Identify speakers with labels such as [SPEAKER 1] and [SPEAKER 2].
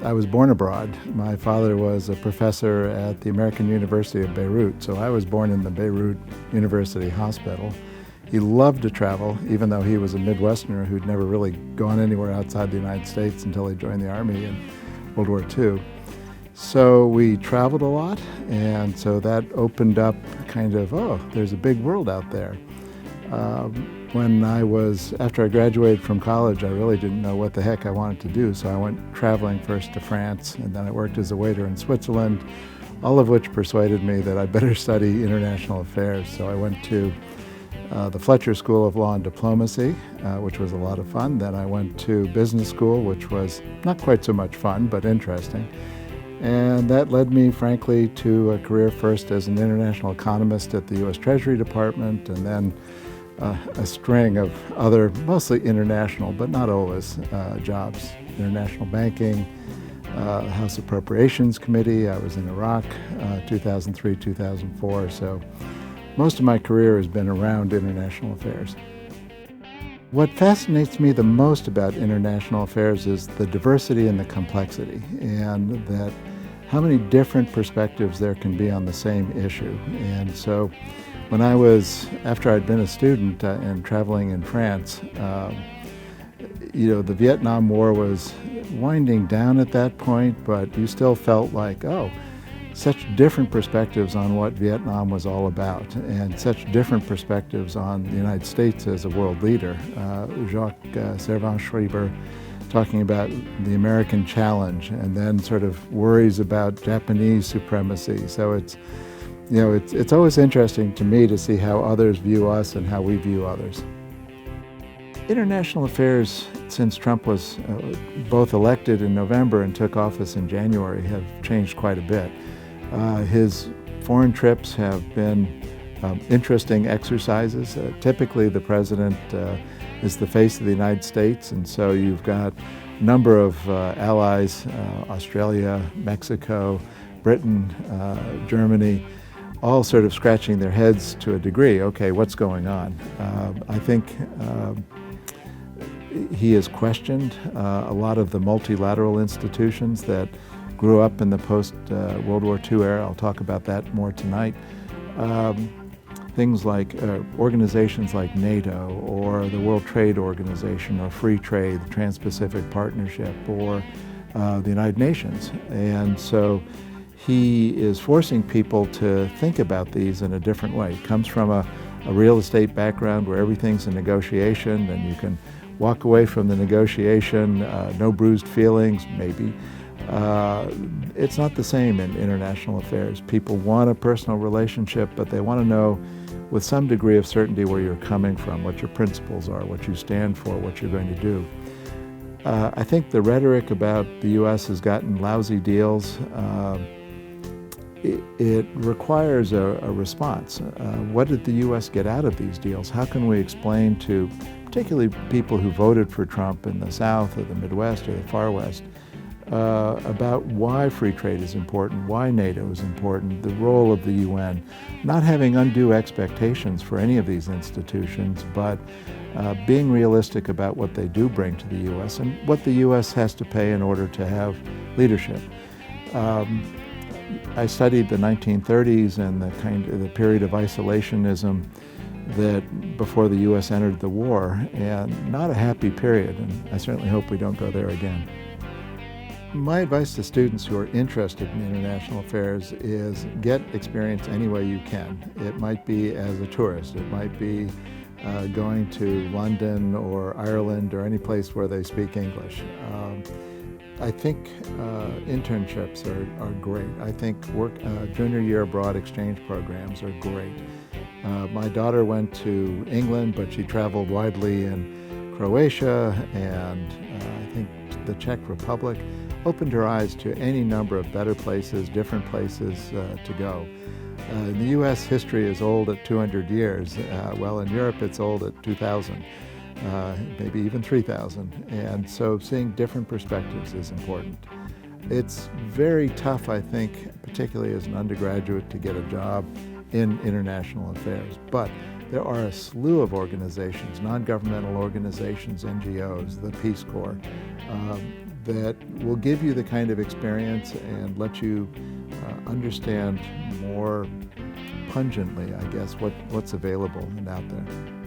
[SPEAKER 1] I was born abroad. My father was a professor at the American University of Beirut, so I was born in the Beirut University Hospital. He loved to travel, even though he was a Midwesterner who'd never really gone anywhere outside the United States until he joined the Army in World War II. So we traveled a lot, and so that opened up kind of, oh, there's a big world out there. After I graduated from college, I really didn't know what the heck I wanted to do, so I went traveling first to France, and then I worked as a waiter in Switzerland, all of which persuaded me that I better study international affairs. So I went to the Fletcher School of Law and Diplomacy, which was a lot of fun. Then I went to business school, which was not quite so much fun, but interesting. And that led me, frankly, to a career first as an international economist at the U.S. Treasury Department, and then a string of other, mostly international, but not always, jobs. International banking, House Appropriations Committee. I was in Iraq, 2003, 2004. So most of my career has been around international affairs. What fascinates me the most about international affairs is the diversity and the complexity, and that how many different perspectives there can be on the same issue. And so after I'd been a student and traveling in France, the Vietnam War was winding down at that point, but you still felt like, oh, such different perspectives on what Vietnam was all about, and such different perspectives on the United States as a world leader. Jacques Servan-Schreiber talking about the American challenge, and then sort of worries about Japanese supremacy. So it's always interesting to me to see how others view us and how we view others. International affairs, since Trump was both elected in November and took office in January, have changed quite a bit. His foreign trips have been interesting exercises. Typically, the president is the face of the United States, and so you've got a number of allies, Australia, Mexico, Britain, Germany, all sort of scratching their heads to a degree. Okay, what's going on? I think he has questioned a lot of the multilateral institutions that grew up in the post-World War II era. I'll talk about that more tonight. Things like organizations like NATO or the World Trade Organization or Free Trade, the Trans-Pacific Partnership, or the United Nations. And so he is forcing people to think about these in a different way. He comes from a real estate background where everything's a negotiation, and you can walk away from the negotiation, no bruised feelings, maybe. It's not the same in international affairs. People want a personal relationship, but they want to know with some degree of certainty where you're coming from, what your principles are, what you stand for, what you're going to do. I think the rhetoric about the U.S. has gotten lousy deals. It requires a response. What did the U.S. get out of these deals? How can we explain to particularly people who voted for Trump in the South or the Midwest or the Far West about why free trade is important, why NATO is important, the role of the UN, not having undue expectations for any of these institutions, but being realistic about what they do bring to the U.S. and what the U.S. has to pay in order to have leadership. I studied the 1930s and the period of isolationism that before the U.S. entered the war, and not a happy period, and I certainly hope we don't go there again. My advice to students who are interested in international affairs is get experience any way you can. It might be as a tourist, it might be going to London or Ireland or any place where they speak English. I think internships are great. I think junior year abroad exchange programs are great. My daughter went to England, but she traveled widely in Croatia and I think the Czech Republic. Opened her eyes to any number of better places, different places to go. In the U.S., history is old at 200 years. Well, in Europe, it's old at 2,000, maybe even 3,000. And so seeing different perspectives is important. It's very tough, I think, particularly as an undergraduate, to get a job in international affairs. But there are a slew of organizations, non-governmental organizations, NGOs, the Peace Corps, that will give you the kind of experience and let you understand more pungently, I guess, what's available and out there.